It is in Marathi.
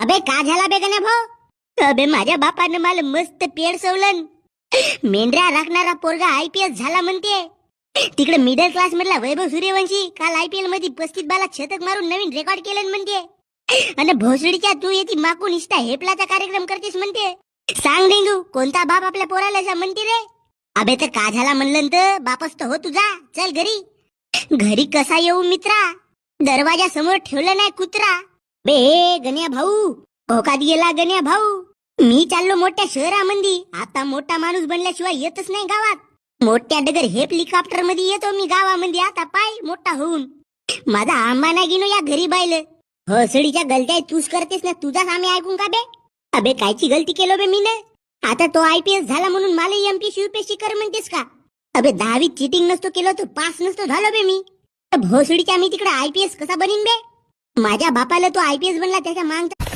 अबे का झाला बे गण्या भाऊ? अबे माझ्या बापानं मला मस्त पेड सवलन. मेंढ्या राखणारा पोरगा IPS झाला म्हणते. तिकडे मिडल क्लास मधला वैभव सूर्यवंशी काल IPL मध्ये 35 बाला शतक मारून नवीन रेकॉर्ड केलं म्हणते. आणि भोसडीच्या तू येती माकून इष्टा हेपलाचा कार्यक्रम करतेस म्हणते. सांग डेंगू कोणता बाप आपल्या पोराला असा म्हणते रे? अबे तर का झाला म्हणलं तर बापच तर हो तुझा. चल घरी. घरी कसा येऊ मित्रा? दरवाजा समोर ठेवलं नाही कुत्रा. बे गण्या भाऊ भोकात गेला गण्या भाऊ. मी चाललो मोठ्या शहरामध्ये. आता मोठा माणूस बनल्याशिवाय येतच नाही गावात. मोठ्या डगर हेलिकॉप्टर मध्ये येतो मी गावामध्ये. आता पाय मोठा होऊन माझा आंबा नाही गिनो या घरी बायलं. हसडीच्या गलत्या तूच करतेस ना. तुझाच आम्ही ऐकून का बे? अबे कायची गलती केलो बे मी ना? आता तो IPS झाला म्हणून मला MPSC UPSC कर म्हणतेस का? अबे 10वीत चिटिंग नसतो केलो तर पास नसतो झालो बे मी. भोसडीच्या मी तिकडे IPS कसा बनीन बे? माझ्या बापाला तो IPS बनला त्याच्या मागचा